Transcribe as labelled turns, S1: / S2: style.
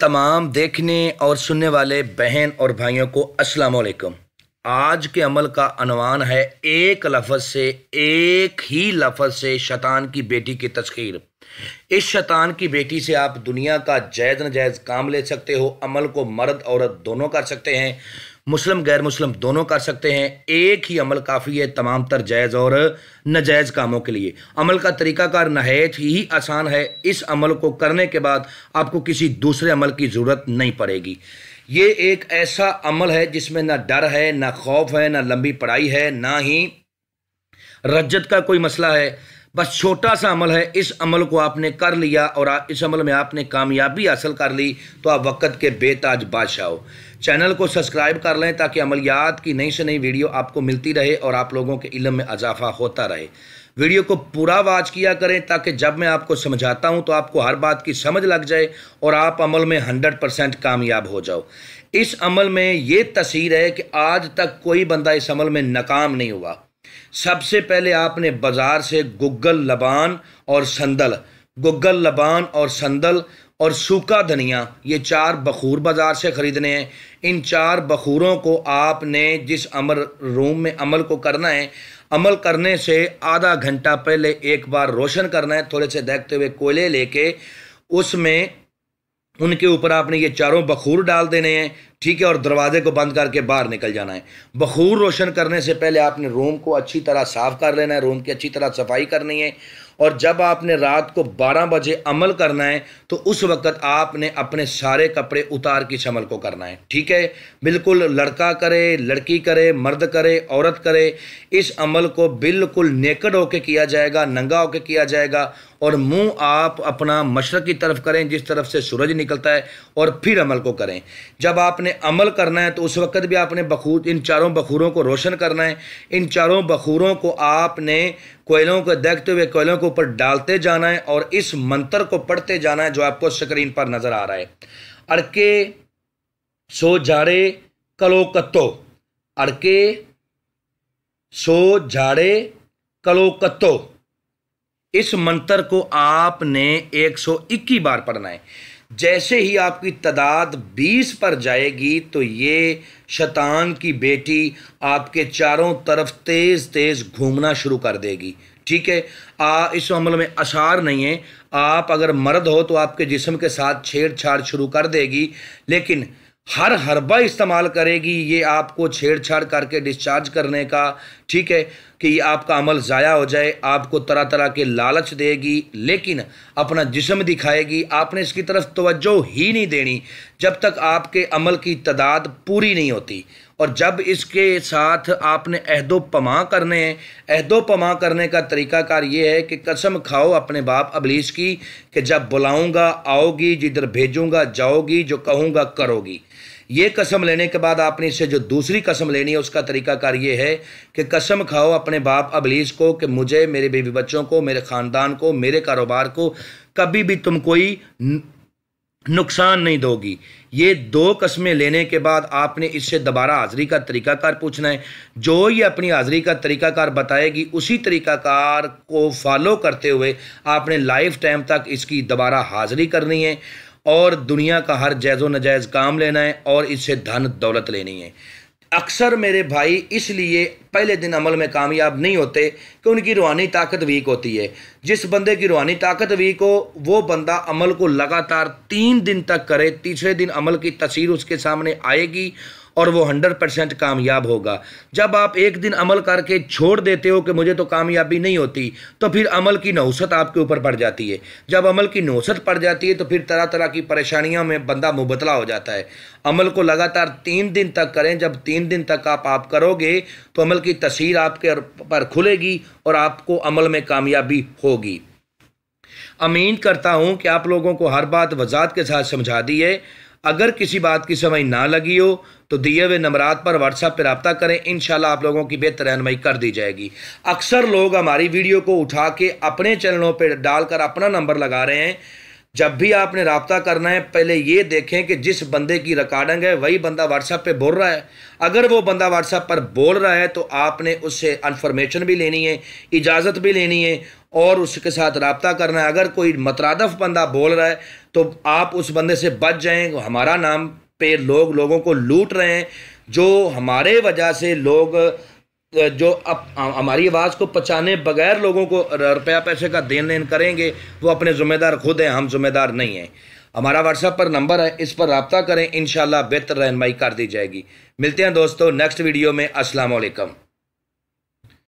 S1: तमाम देखने और सुनने वाले बहन और भाइयों को अस्सलाम वालेकुम। आज के अमल का अनवान है एक लफ्ज़ से, एक ही लफ्ज़ से शैतान की बेटी की तस्खीर। इस शैतान की बेटी से आप दुनिया का जायज़ नजायज़ काम ले सकते हो। अमल को मर्द औरत दोनों कर सकते हैं, मुस्लिम गैर मुस्लिम दोनों कर सकते हैं। एक ही अमल काफ़ी है तमाम तर जायज़ और नाजायज़ कामों के लिए। अमल का तरीक़ाकार नहायत ही आसान है। इस अमल को करने के बाद आपको किसी दूसरे अमल की ज़रूरत नहीं पड़ेगी। ये एक ऐसा अमल है जिसमें ना डर है, ना खौफ है, ना लंबी पढ़ाई है, ना ही रज्जत का कोई मसला है। बस छोटा सा अमल है। इस अमल को आपने कर लिया और इस अमल में आपने कामयाबी हासिल कर ली तो आप वक़्त के बेताज बादशाह हो। चैनल को सब्सक्राइब कर लें ताकि अमलियात की नई से नई वीडियो आपको मिलती रहे और आप लोगों के इल्म में इजाफा होता रहे। वीडियो को पूरा वॉच किया करें ताकि जब मैं आपको समझाता हूं तो आपको हर बात की समझ लग जाए और आप अमल में 100% कामयाब हो जाओ। इस अमल में ये तस्वीर है कि आज तक कोई बंदा इस अमल में नाकाम नहीं हुआ। सबसे पहले आपने बाज़ार से गुग्गल लबान और संदल और सूखा धनिया, ये 4 बखूर बाज़ार से ख़रीदने हैं। इन 4 बखूरों को आपने जिस अमल रूम में अमल को करना है, अमल करने से आधा घंटा पहले एक बार रोशन करना है। थोड़े से देखते हुए कोयले लेके उसमें उनके ऊपर आपने ये 4 बखूर डाल देने हैं, ठीक है, और दरवाजे को बंद करके बाहर निकल जाना है। बखूर रोशन करने से पहले आपने रूम को अच्छी तरह साफ़ कर लेना है, रूम की अच्छी तरह सफाई करनी है। और जब आपने रात को 12 बजे अमल करना है तो उस वक़्त आपने अपने सारे कपड़े उतार के इस अमल को करना है, ठीक है। बिल्कुल लड़का करे, लड़की करे, मर्द करे, औरत करे, इस अमल को बिल्कुल नेकड होके किया जाएगा, नंगा होके किया जाएगा। और मुंह आप अपना मशरक़ की तरफ करें जिस तरफ से सूरज निकलता है और फिर अमल को करें। जब आपने अमल करना है तो उस वक़्त भी आपने इन 4 बखूरों को रोशन करना है। इन 4 बखूरों को आपने कोयलों को देखते हुए कोयलों के ऊपर डालते जाना है और इस मंत्र को पढ़ते जाना है जो आपको स्क्रीन पर नजर आ रहा है। अड़के सो झाड़े कलो कत्तो, अड़के सो झाड़े कलो कत्तो। इस मंत्र को आपने 121 बार पढ़ना है। जैसे ही आपकी तादाद 20 पर जाएगी तो ये शैतान की बेटी आपके चारों तरफ तेज़ तेज़ घूमना शुरू कर देगी, ठीक है। इस अमल में असार नहीं है। आप अगर मर्द हो तो आपके जिस्म के साथ छेड़छाड़ शुरू कर देगी, लेकिन हर हरबा इस्तेमाल करेगी ये आपको छेड़छाड़ करके डिस्चार्ज करने का, ठीक है, कि आपका अमल ज़ाया हो जाए। आपको तरह तरह के लालच देगी लेकिन अपना जिस्म दिखाएगी। आपने इसकी तरफ तवज्जो ही नहीं देनी जब तक आपके अमल की तादाद पूरी नहीं होती। और जब इसके साथ आपने अहदो पमा करने हैं, अहदो पमा करने का तरीक़ाकार ये है कि कसम खाओ अपने बाप अबलीस की कि जब बुलाऊंगा आओगी, जिधर भेजूंगा जाओगी, जो कहूँगा करोगी। ये कसम लेने के बाद आपने इससे जो दूसरी कसम लेनी है उसका तरीक़ाकार ये है कि कसम खाओ अपने बाप अबलीस को कि मुझे, मेरे बीवी बच्चों को, मेरे ख़ानदान को, मेरे कारोबार को कभी भी तुम कोई नुकसान नहीं दोगी। ये 2 कस्में लेने के बाद आपने इससे दोबारा हाज़िरी का तरीक़ाकार पूछना है। जो ये अपनी हाज़िरी का तरीक़ाकार बताएगी उसी तरीक़ाकार को फॉलो करते हुए आपने लाइफ टाइम तक इसकी दोबारा हाज़िरी करनी है और दुनिया का हर जायज़ नजायज़ काम लेना है और इससे धन दौलत लेनी है। अक्सर मेरे भाई इसलिए पहले दिन अमल में कामयाब नहीं होते कि उनकी रूहानी ताकत वीक होती है। जिस बंदे की रूहानी ताकत वीक हो वो बंदा अमल को लगातार 3 दिन तक करे, तीसरे दिन अमल की तस्वीर उसके सामने आएगी और वो 100% कामयाब होगा। जब आप एक दिन अमल करके छोड़ देते हो कि मुझे तो कामयाबी नहीं होती, तो फिर अमल की नौसत आपके ऊपर पड़ जाती है। जब अमल की नौसत पड़ जाती है तो फिर तरह तरह की परेशानियों में बंदा मुबतला हो जाता है। अमल को लगातार 3 दिन तक करें। जब 3 दिन तक आप करोगे तो अमल की तस्वीर आपके पर खुलेगी और आपको अमल में कामयाबी होगी। उम्मीद करता हूँ कि आप लोगों को हर बात वजाहत के साथ समझा दी है। अगर किसी बात की समझ ना लगी हो तो दिए हुए नंबरात पर व्हाट्सएप पर रब्ता करें, इंशाल्लाह आप लोगों की बेहतर रहनुमाई कर दी जाएगी। अक्सर लोग हमारी वीडियो को उठा के अपने चैनलों पर डालकर अपना नंबर लगा रहे हैं। जब भी आपने रब्ता करना है पहले ये देखें कि जिस बंदे की रिकॉर्डिंग है वही बंदा व्हाट्सएप पे बोल रहा है। अगर वो बंदा व्हाट्सएप पर बोल रहा है तो आपने उससे इन्फॉर्मेशन भी लेनी है, इजाज़त भी लेनी है और उसके साथ रब्ता करना है। अगर कोई मतरादफ बंदा बोल रहा है तो आप उस बंदे से बच जाएं। हमारा नाम पे लोगों को लूट रहे हैं, जो हमारे वजह से लोग जो अब हमारी आवाज़ को पहचाने बगैर लोगों को रुपया पैसे का देन लेन करेंगे, वो अपने ज़िम्मेदार खुद हैं, हम जिम्मेदार नहीं हैं। हमारा व्हाट्सएप पर नंबर है, इस पर रब्ता करें, इंशाल्लाह बेहतर रहनुमाई कर दी जाएगी। मिलते हैं दोस्तों नेक्स्ट वीडियो में। अस्सलाम वालेकुम।